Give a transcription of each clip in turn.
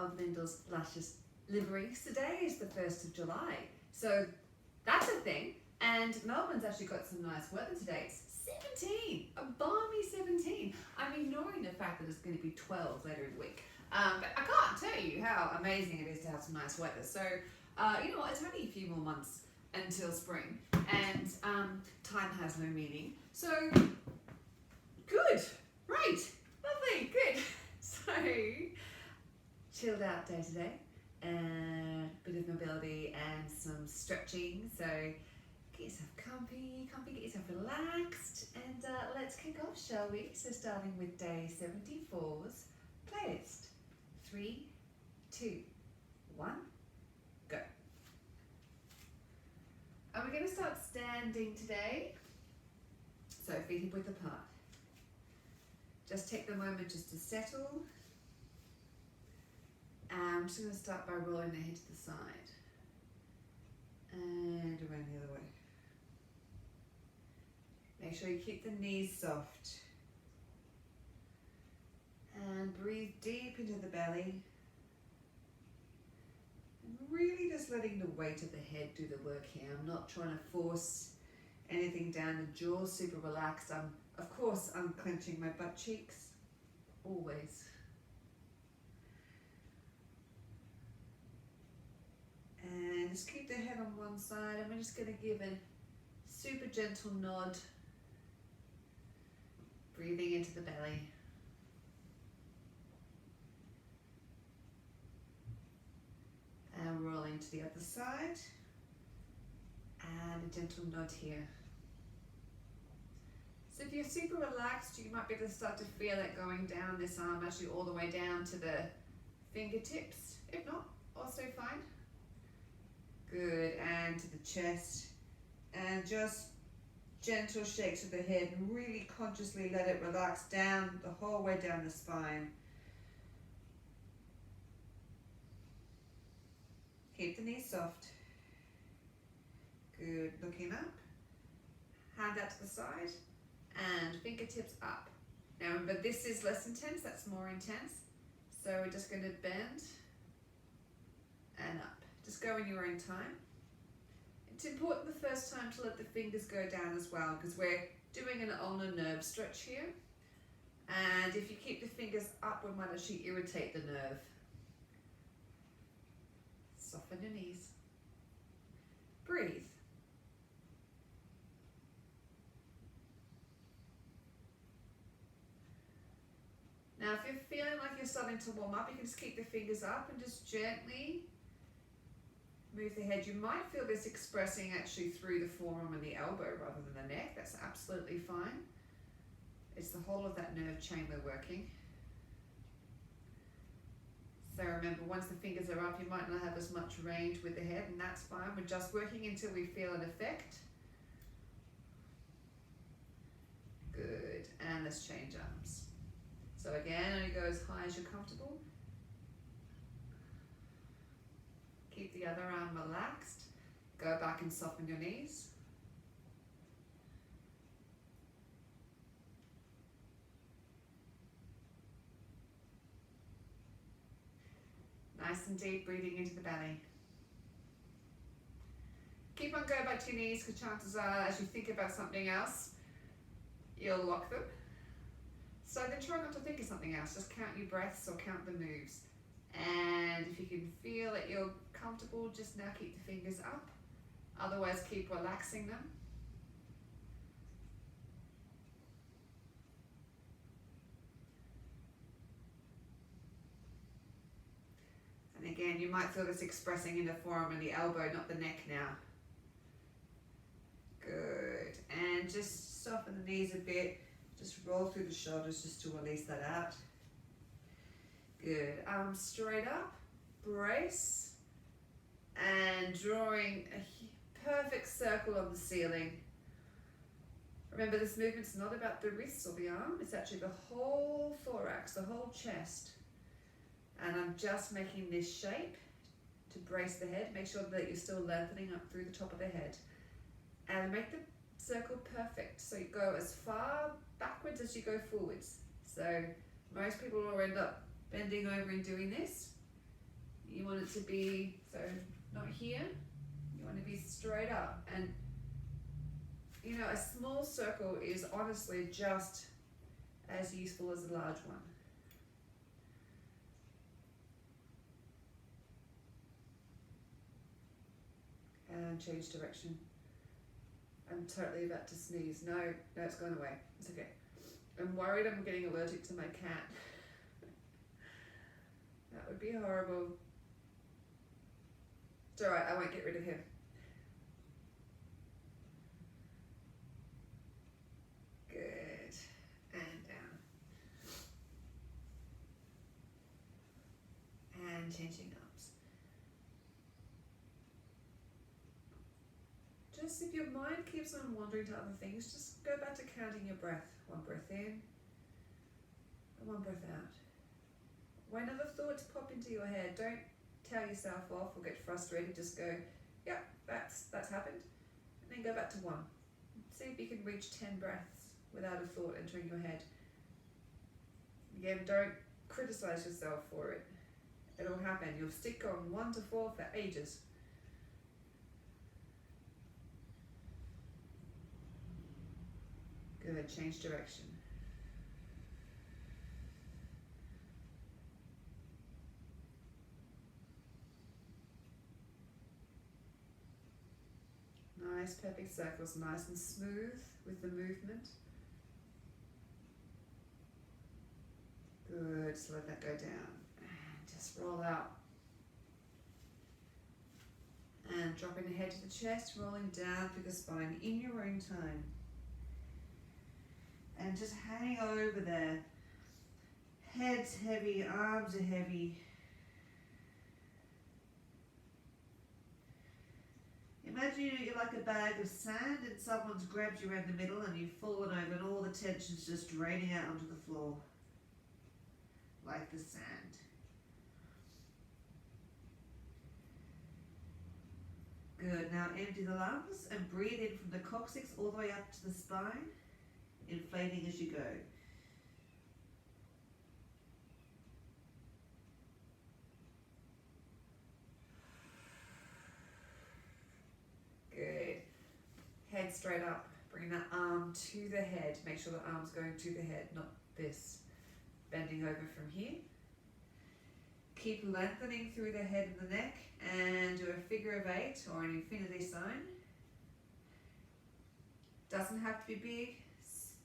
of Lyndall's Luscious Limberings. Today is the 1st of July, so that's a thing. And Melbourne's actually got some nice weather today. It's 17, a balmy 17. I'm ignoring the fact that it's going to be 12 later in the week. But I can't tell you how amazing it is to have some nice weather. So, you know what, it's only a few more months until spring, and time has no meaning. So, good, right, lovely, good. So, chilled out day today, and a bit of mobility and some stretching. So, get yourself comfy, get yourself relaxed, and let's kick off, shall we? So, starting with day 74's playlist. 3, 2, 1, go. And we're going to start standing today. So feet hip width apart. Just take the moment just to settle. And I'm just going to start by rolling the head to the side. And around the other way. Make sure you keep the knees soft. And breathe deep into the belly. And really just letting the weight of the head do the work here. I'm not trying to force anything down. The jaw's super relaxed. Of course, I'm clenching my butt cheeks. Always. And just keep the head on one side. I'm just going to give a super gentle nod. Breathing into the belly. And rolling to the other side. And a gentle nod here. So if you're super relaxed, you might be able to start to feel it going down this arm, actually all the way down to the fingertips. If not, also fine. Good, and to the chest. And just gentle shakes of the head, and really consciously let it relax down the whole way down the spine. Keep the knees soft. Good, looking up. Hand out to the side and fingertips up. Now remember, this is less intense, that's more intense. So we're just going to bend and up. Just go in your own time. It's important the first time to let the fingers go down as well, because we're doing an ulnar nerve stretch here. And if you keep the fingers up, we might actually irritate the nerve. Soften your knees. Breathe. Now, if you're feeling like you're starting to warm up, you can just keep the fingers up and just gently move the head. You might feel this expressing actually through the forearm and the elbow rather than the neck. That's absolutely fine. It's the whole of that nerve chain we're working. So remember, once the fingers are up, you might not have as much range with the head, and that's fine. We're just working until we feel an effect. Good, and let's change arms. So again, only go as high as you're comfortable. Keep the other arm relaxed. Go back and soften your knees. Nice and deep, breathing into the belly. Keep on going back to your knees, because chances are, as you think about something else, you'll lock them. So then try not to think of something else. Just count your breaths or count the moves. And if you can feel that you're comfortable, just now keep the fingers up. Otherwise, keep relaxing them. And again, you might feel this expressing in the forearm and the elbow, not the neck now. Good. And just soften the knees a bit. Just roll through the shoulders just to release that out. Good. Arms straight up. Brace. And drawing a perfect circle on the ceiling. Remember, this movement's not about the wrists or the arm. It's actually the whole thorax, the whole chest. And I'm just making this shape to brace the head. Make sure that you're still lengthening up through the top of the head. And make the circle perfect. So you go as far backwards as you go forwards. So most people will end up bending over and doing this. You want it to be, so not here, you want to be straight up. And you know, a small circle is honestly just as useful as a large one. And change direction. I'm totally about to sneeze. No, it's gone away. It's okay. I'm worried I'm getting allergic to my cat. That would be horrible. It's alright, I won't get rid of him. Good. And down. And changing arms. Just if your mind keeps on wandering to other things, just go back to counting your breath. One breath in, and one breath out. When other thoughts pop into your head, don't tell yourself off or get frustrated. Just go, yep, that's happened. And then go back to one. See if you can reach 10 breaths without a thought entering your head. Again, don't criticize yourself for it. It'll happen. You'll stick on 1 to 4 for ages. Good, change direction. Nice, perfect circles, nice and smooth with the movement. Good, just let that go down. And just roll out. And dropping the head to the chest, rolling down through the spine in your own time. And just hang over there. Head's heavy, arms are heavy. Imagine you're like a bag of sand and someone's grabbed you around the middle and you've fallen over and all the tension's just draining out onto the floor. Like the sand. Good, now empty the lungs and breathe in from the coccyx all the way up to the spine, inflating as you go. Good. Head straight up. Bring that arm to the head. Make sure the arm's going to the head, not this. Bending over from here. Keep lengthening through the head and the neck and do a figure of 8 or an infinity sign. Doesn't have to be big,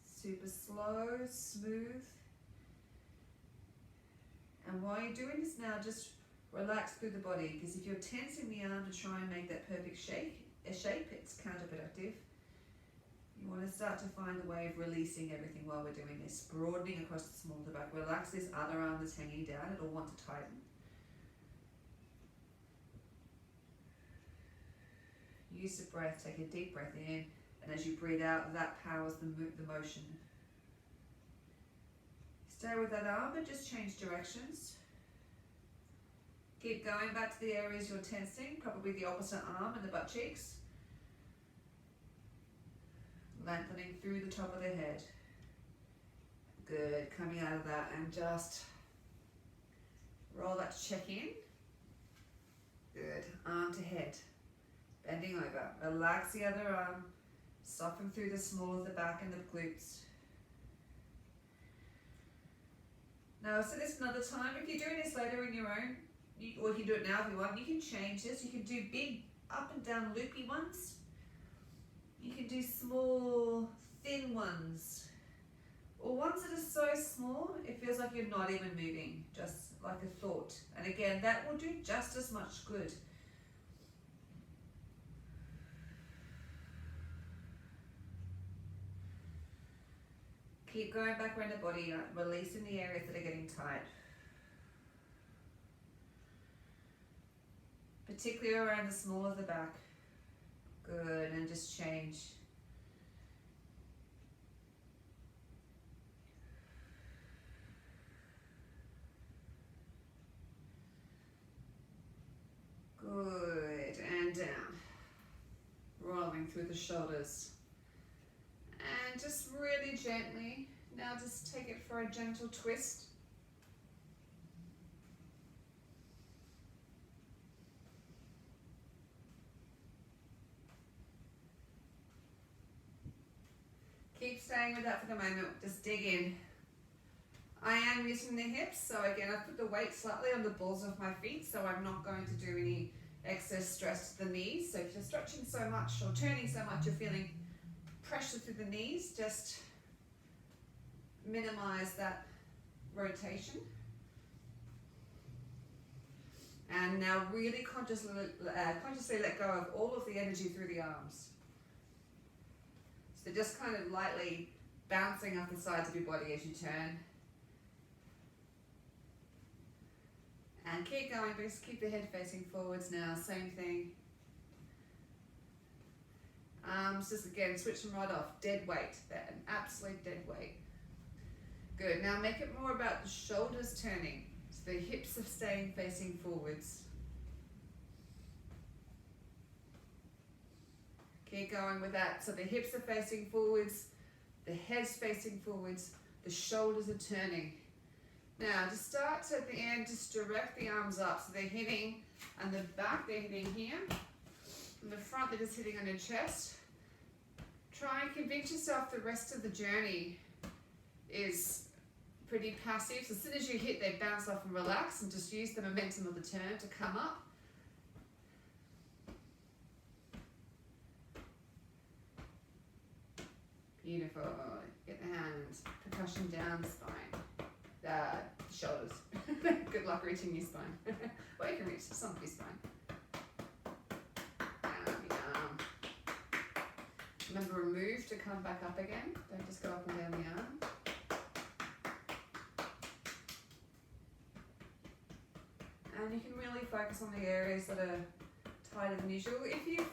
super slow, smooth. And while you're doing this now, just relax through the body, because if you're tensing the arm to try and make that perfect shape, it's counterproductive. You want to start to find a way of releasing everything while we're doing this. Broadening across the small of the back. Relax this other arm that's hanging down. It'll want to tighten. Use the breath. Take a deep breath in. And as you breathe out, that powers the motion. Stay with that arm, but just change directions. Keep going back to the areas you're tensing, probably the opposite arm and the butt cheeks. Lengthening through the top of the head. Good, coming out of that and just roll that to check in. Good, arm to head. Bending over, relax the other arm. Soften through the small of the back and the glutes. Now, I'll say this another time. If you're doing this later in your own, or you can do it now if you want, you can change this. You can do big up and down loopy ones. You can do small, thin ones. Or ones that are so small, it feels like you're not even moving, just like a thought. And again, that will do just as much good. Keep going back around the body, releasing the areas that are getting tight. Particularly around the small of the back. Good, and just change. Good, and down. Rolling through the shoulders. And just really gently, now just take it for a gentle twist. staying with that for the moment, just dig in. I am using the hips, so again, I've put the weight slightly on the balls of my feet, so I'm not going to do any excess stress to the knees. So if you're stretching so much or turning so much, you're feeling pressure through the knees, just minimize that rotation. And now really consciously let go of all of the energy through the arms. So they're just kind of lightly bouncing off the sides of your body as you turn. And keep going, but just keep the head facing forwards now, same thing. Arms just again, switch them right off, dead weight, an absolute dead weight. Good, now make it more about the shoulders turning, so the hips are staying facing forwards. Keep going with that, so the hips are facing forwards, the head's facing forwards, the shoulders are turning. Now, to start at the end, just direct the arms up. So they're hitting on the back, they're hitting here. In the front, they're just hitting on your chest. Try and convince yourself the rest of the journey is pretty passive. So as soon as you hit, they bounce off and relax, and just use the momentum of the turn to come up. Beautiful. Get the hands, percussion down the spine. Shoulders. Good luck reaching your spine. Well, you can reach some of your spine. Down the arm. Remember, remove to come back up again. Don't just go up and down the arm. And you can really focus on the areas that are tighter than usual. If you,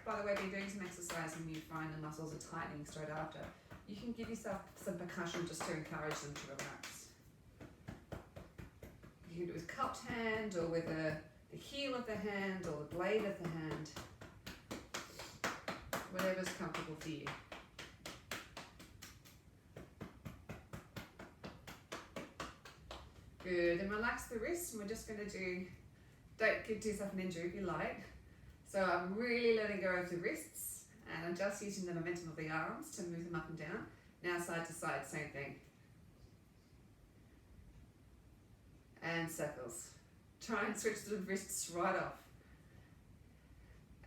by the way, been doing some exercise and you find the muscles are tightening straight after, you can give yourself some percussion just to encourage them to relax. You can do it with cupped hand or with the heel of the hand or the blade of the hand. Whatever's comfortable for you. Good, and relax the wrists, and we're just going to do, don't give yourself an injury if you like. So I'm really letting go of the wrists, and I'm just using the momentum of the arms to move them up and down. Now side to side, same thing. And circles. Try and switch the wrists right off.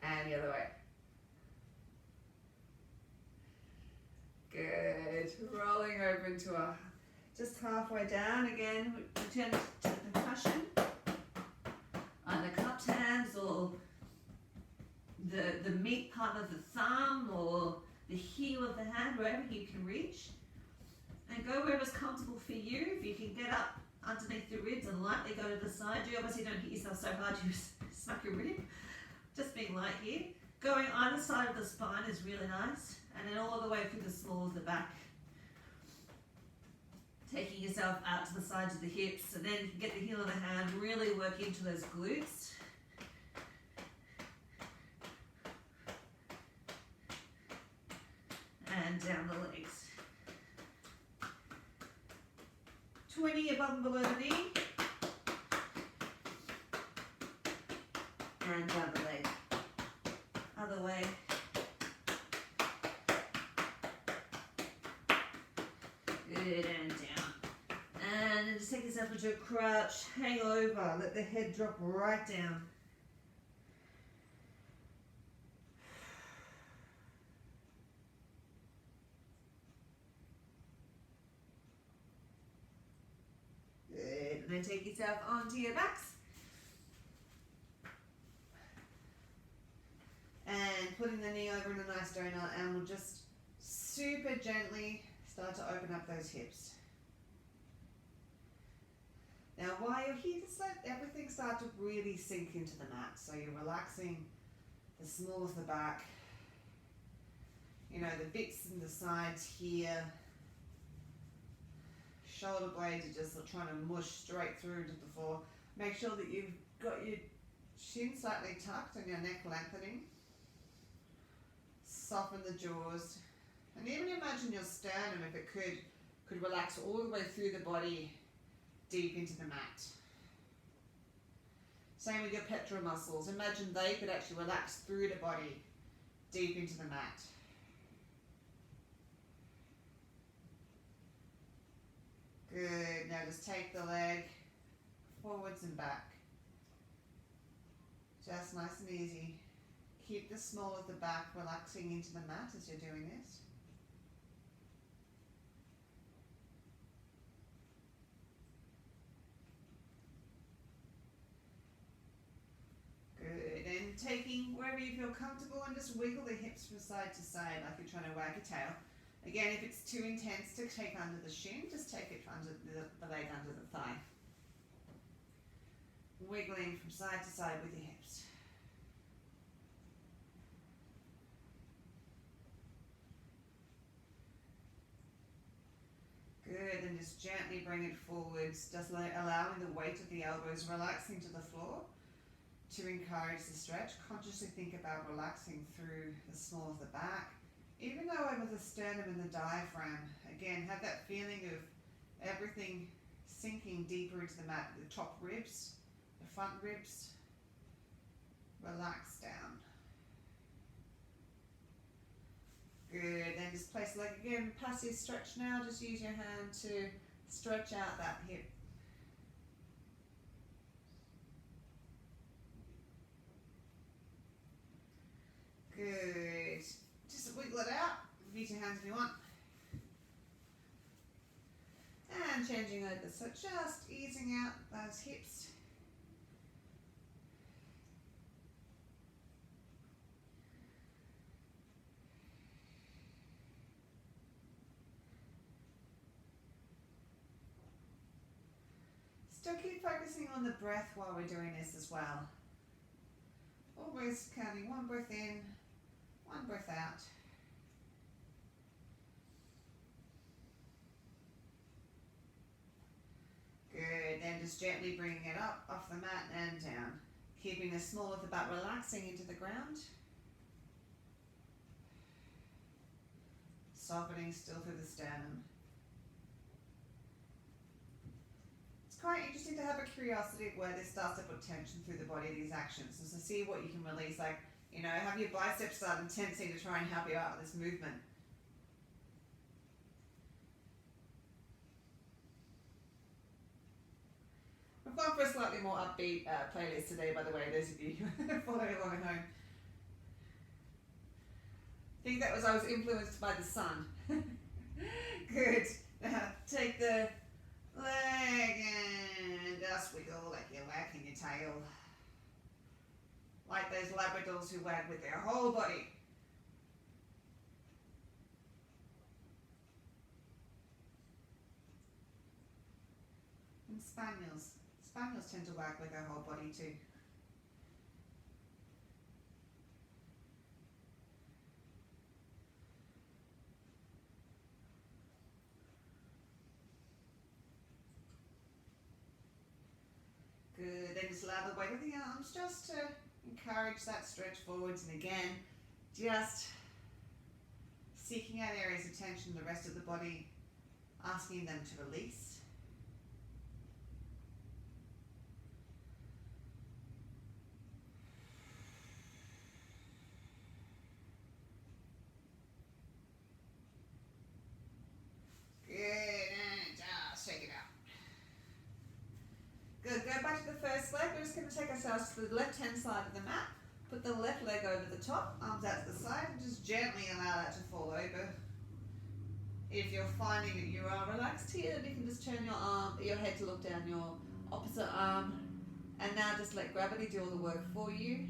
And the other way. Good. Rolling over into a, just halfway down again. Return to the percussion. Either cupped hands or the meat part of the thumb or the heel of the hand, wherever you can reach. And go wherever's comfortable for you. If you can get up underneath the ribs and lightly go to the side. You obviously don't hit yourself so hard you smack your rib. Just being light here. Going either side of the spine is really nice. And then all the way through the small of the back. Taking yourself out to the sides of the hips. And then you can get the heel of the hand, really work into those glutes. And down the legs. 20 above and below the knee. And down the leg. Other way. Good, and down. And then just take yourself into a crouch, hang over, let the head drop right down. Good, and then take yourself onto your backs. And putting the knee over in a nice donut, and we'll just super gently start to open up those hips. Now while you're here, just let everything start to really sink into the mat. So you're relaxing the small of the back, you know, the bits in the sides here. Shoulder blades are just trying to mush straight through to the floor. Make sure that you've got your chin slightly tucked and your neck lengthening. Soften the jaws. And even imagine your sternum, if it could relax all the way through the body, deep into the mat. Same with your pectoral muscles. Imagine they could actually relax through the body, deep into the mat. Good. Now just take the leg forwards and back. Just nice and easy. Keep the small of the back relaxing into the mat as you're doing this. Good. And taking wherever you feel comfortable and just wiggle the hips from side to side like you're trying to wag a tail. Again, if it's too intense to take under the shin, just take it under the leg under the thigh. Wiggling from side to side with your hips. Good, and just gently bring it forwards, just allowing the weight of the elbows relaxing to the floor to encourage the stretch. Consciously think about relaxing through the small of the back, even though over the sternum and the diaphragm. Again, have that feeling of everything sinking deeper into the mat, the top ribs, the front ribs, relax down. Good, then just place the leg again, passive stretch now, just use your hand to stretch out that hip. Good, just wiggle it out, use your hands if you want. And changing over, so just easing out those hips. Still keep focusing on the breath while we're doing this as well. Always counting one breath in, one breath out. Good, then just gently bringing it up off the mat and down. Keeping the small of the butt relaxing into the ground. Softening still through the sternum. It's quite interesting to have a curiosity of where this starts to put tension through the body, these actions. So to see what you can release, like, you know, have your biceps start tensing to try and help you out with this movement. We've gone for a slightly more upbeat playlist today, by the way, those of you who follow along at home. I think that was, I was influenced by the sun. Good. Now take the leg and just wiggle like you're wagging your tail. Like those Labradors who wag with their whole body. And spaniels. Spaniels tend to wag with their whole body too. Good, then just allow the weight of the arms just to encourage that stretch forwards, and again, just seeking out areas of tension in the rest of the body, asking them to release. Good, and just shake it out. Good, go back to the first leg. We're just going to take ourselves to the left-hand side of the mat. Put the left leg over the top, arms out to the side, and just gently allow that to fall over. If you're finding that you are relaxed here, you can just turn your head to look down your opposite arm. And now just let gravity do all the work for you.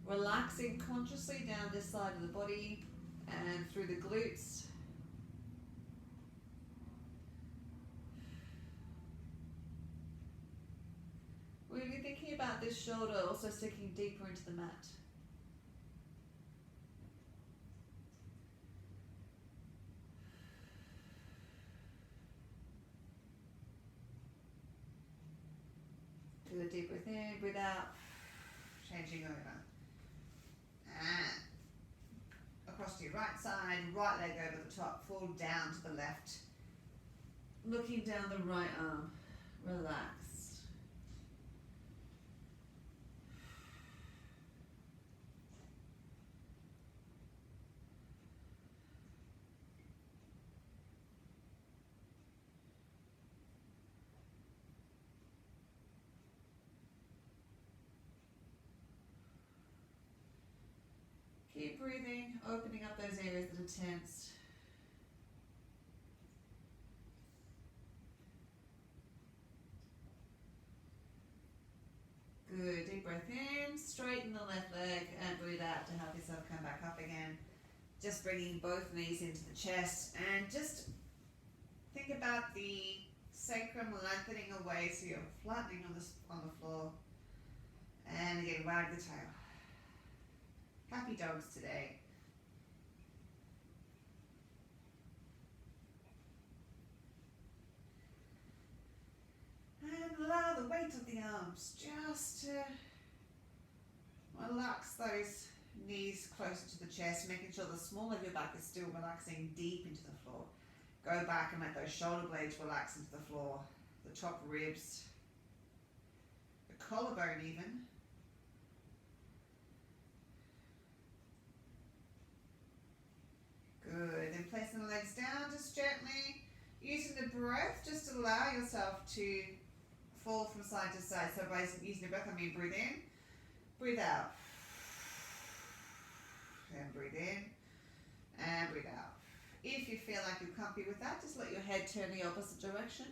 Relaxing consciously down this side of the body and through the glutes. Really thinking about this shoulder also sinking deeper into the mat. Do a deep breath in, breathe out, changing over. And across to your right side, right leg over the top, fall down to the left. Looking down the right arm, relax. Keep breathing, opening up those areas that are tensed. Good, deep breath in, straighten the left leg and breathe out to help yourself come back up again. Just bringing both knees into the chest and just think about the sacrum lengthening away so you're flattening on the floor. And again, wag the tail. Happy dogs today. And allow the weight of the arms just to relax those knees closer to the chest, making sure the small of your back is still relaxing deep into the floor. Go back and let those shoulder blades relax into the floor, the top ribs, the collarbone even. Good, then placing the legs down just gently, using the breath, just allow yourself to fall from side to side. So by using the breath, I mean breathe in, breathe out, and breathe in, and breathe out. If you feel like you're comfy with that, just let your head turn the opposite direction.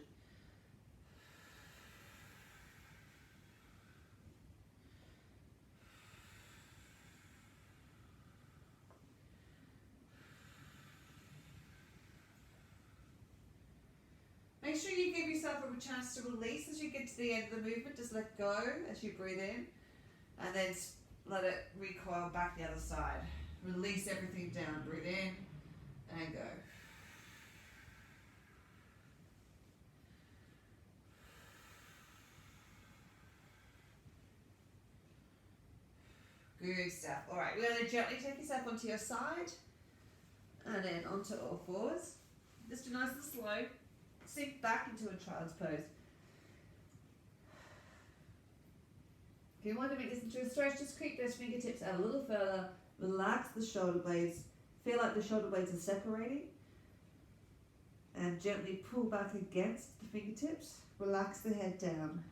Make sure you give yourself a chance to release as you get to the end of the movement. Just let go as you breathe in and then let it recoil back the other side. Release everything down. Breathe in and go. Good stuff. All right, we're going to gently take yourself onto your side and then onto all fours. Just do nice and slow. Sink back into a child's pose. If you want to make this into a stretch, just creep those fingertips out a little further. Relax the shoulder blades. Feel like the shoulder blades are separating. And gently pull back against the fingertips. Relax the head down.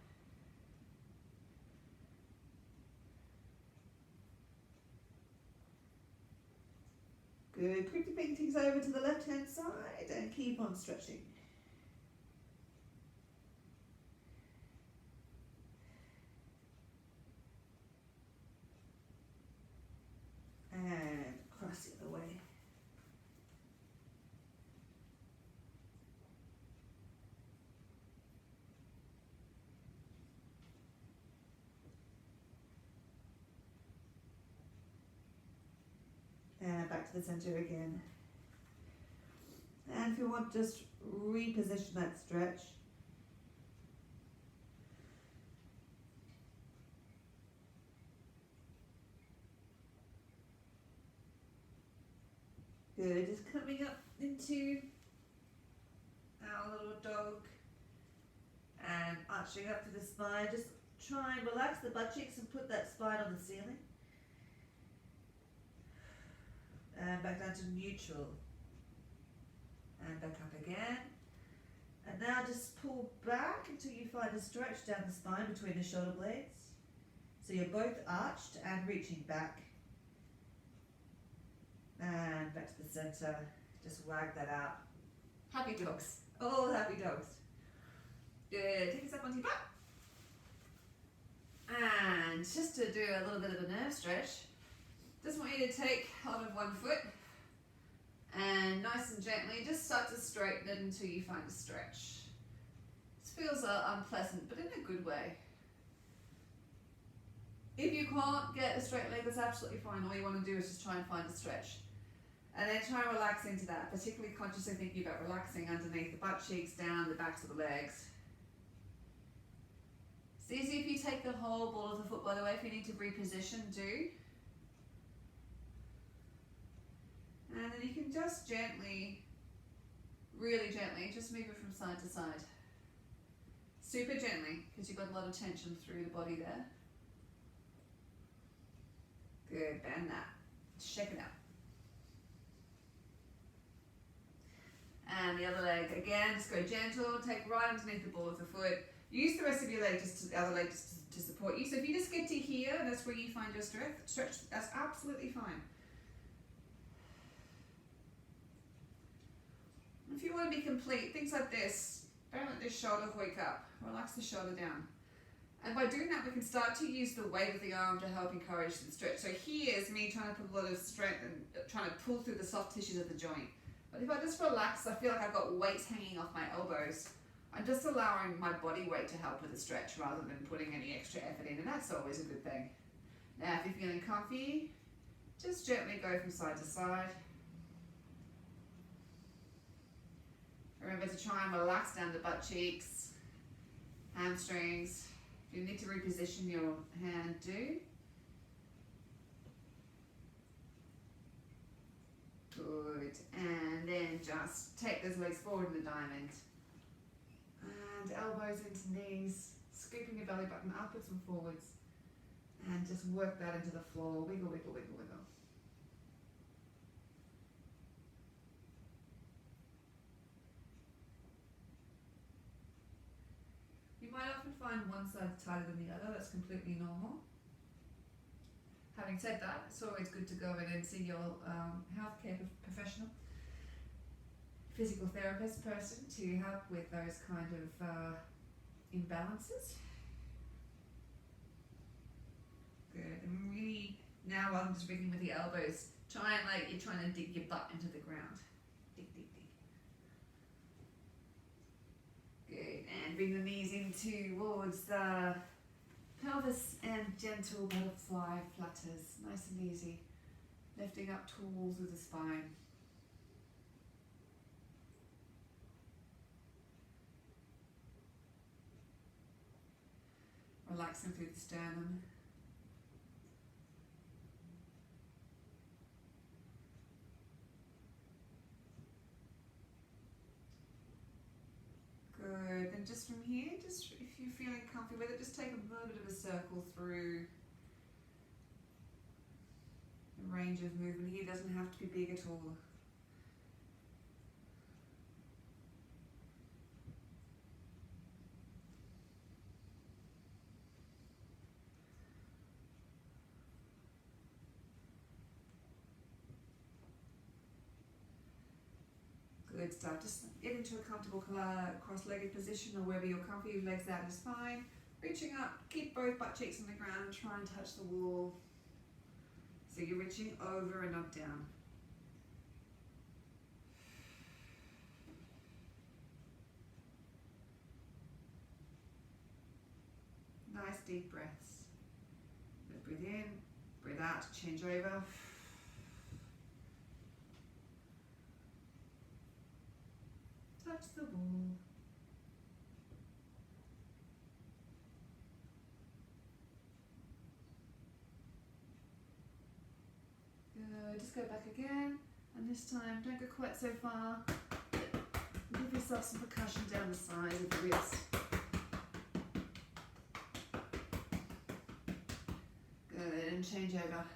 Good. Creep the fingertips over to the left-hand side and keep on stretching. And cross the other way. And back to the center again. And if you want, just reposition that stretch. Good, just coming up into our little dog and arching up to the spine. Just try and relax the butt cheeks and put that spine on the ceiling. And back down to neutral. And back up again. And now just pull back until you find a stretch down the spine between the shoulder blades. So you're both arched and reaching back. And back to the center. Just wag that out. Happy dogs. All happy dogs. Good. Take us up onto your butt. And just to do a little bit of a nerve stretch, just want you to take hold of one foot and nice and gently just start to straighten it until you find a stretch. This feels unpleasant, but in a good way. If you can't get a straight leg, that's absolutely fine. All you want to do is just try and find a stretch. And then try and relax into that, particularly consciously thinking about relaxing underneath the butt cheeks, down the backs of the legs. It's easy if you take the whole ball of the foot, by the way. If you need to reposition, do. And then you can just gently, really gently, just move it from side to side. Super gently, because you've got a lot of tension through the body there. Good, bend that. Shake it out. And the other leg, again, just go gentle, take right underneath the ball of the foot. Use the rest of your leg, the other leg just to support you. So if you just get to here, that's where you find your stretch, that's absolutely fine. If you want to be complete, things like this, don't let this shoulder hoik up. Relax the shoulder down. And by doing that, we can start to use the weight of the arm to help encourage the stretch. So here's me trying to put a lot of strength and trying to pull through the soft tissues of the joint. But if I just relax, I feel like I've got weights hanging off my elbows. I'm just allowing my body weight to help with the stretch rather than putting any extra effort in, and that's always a good thing. Now, if you're feeling comfy, just gently go from side to side. Remember to try and relax down the butt cheeks, hamstrings. If you need to reposition your hand, do. Good. And then just take those legs forward in the diamond. And elbows into knees, scooping your belly button upwards and forwards. And just work that into the floor. Wiggle, wiggle, wiggle, wiggle. You might often find one side tighter than the other. That's completely normal. Having said that, it's always good to go in and see your healthcare professional, physical therapist person to help with those kind of imbalances. Good. And really, now I'm just beginning with the elbows. Try and like you're trying to dig your butt into the ground. Dig, dig, dig. Good. And bring the knees in towards the pelvis and gentle butterfly flutters. Nice and easy. Lifting up towards the spine. Relaxing through the sternum. Good, and just from here, just if you're feeling comfy with it, just take a little bit of a circle through the range of movement here. It doesn't have to be big at all. Good stuff. Just get into a comfortable cross-legged position or wherever you're comfy. Legs out is fine. Reaching up, keep both butt cheeks on the ground. Try and touch the wall. So you're reaching over and not down. Nice deep breaths. Let's breathe in, breathe out, change over. Touch the wall. Good, just go back again, and this time don't go quite so far. Give yourself some percussion down the sides of the ribs. Good, and change over.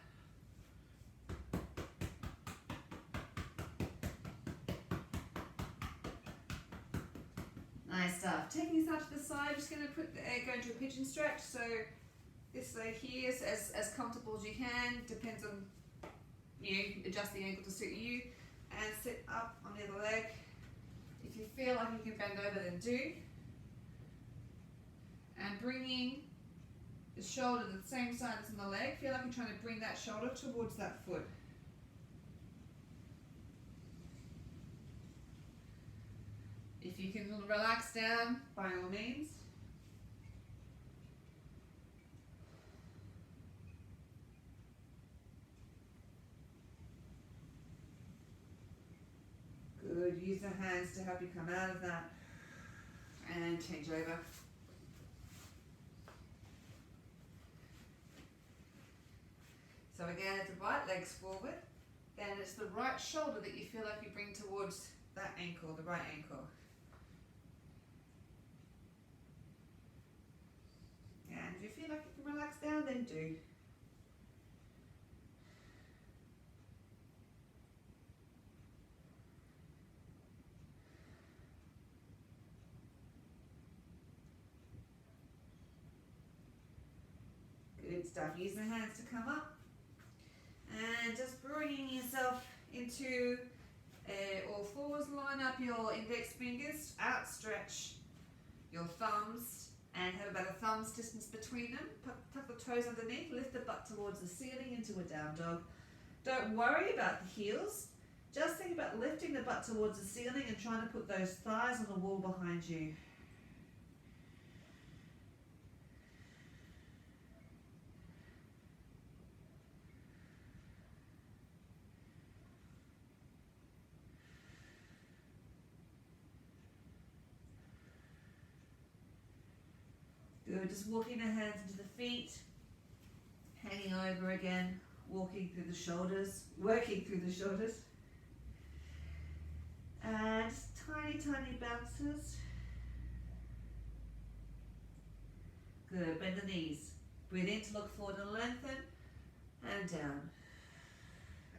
Nice stuff. Taking this out to the side, just going to go into a pigeon stretch. So this leg here is as comfortable as you can. Depends on you can adjust the ankle to suit you. And sit up on the other leg. If you feel like you can bend over, then do. And bringing the shoulder to the same side as on the leg. Feel like you're trying to bring that shoulder towards that foot. If you can relax down, by all means. Good. Use the hands to help you come out of that. And change over. So again, it's the right legs forward. Then it's the right shoulder that you feel like you bring towards that ankle, the right ankle. And if you feel like you can relax down, then do. Good stuff. Use the hands to come up. And just bringing yourself into All fours, line up your index fingers, outstretch your thumbs, and have about a thumb's distance between them. Tuck the toes underneath, lift the butt towards the ceiling into a down dog. Don't worry about the heels. Just think about lifting the butt towards the ceiling and trying to put those thighs on the wall behind you. Good, just walking the hands into the feet, hanging over again, walking through the shoulders, working through the shoulders. And just tiny, tiny bounces. Good, bend the knees. Breathe in to look forward and lengthen, and down.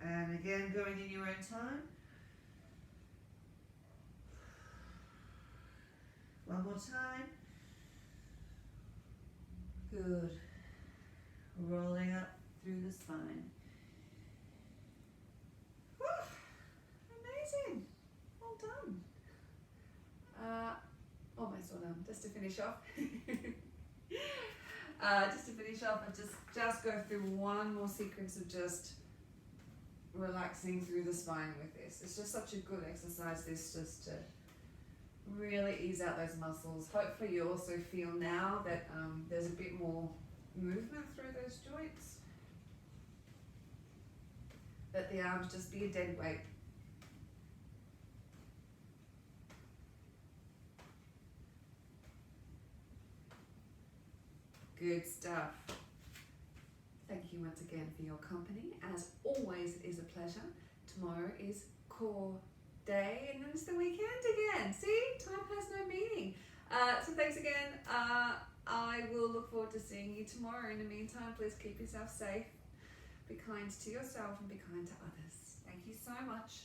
And again, going in your own time. One more time. Good. Rolling up through the spine. Whew. Amazing. Well done. Almost all done. Just to finish off. I'll just go through one more sequence of just relaxing through the spine with this. It's just such a good exercise, this, just to really ease out those muscles. Hopefully you also feel now that there's a bit more movement through those joints. Let the arms just be a dead weight. Good stuff. Thank you once again for your company. As always, it is a pleasure. Tomorrow is core day and then it's the weekend again. See, time has no meaning. So thanks again. I will look forward to seeing you tomorrow. In the meantime, please keep yourself safe. Be kind to yourself and be kind to others. Thank you so much.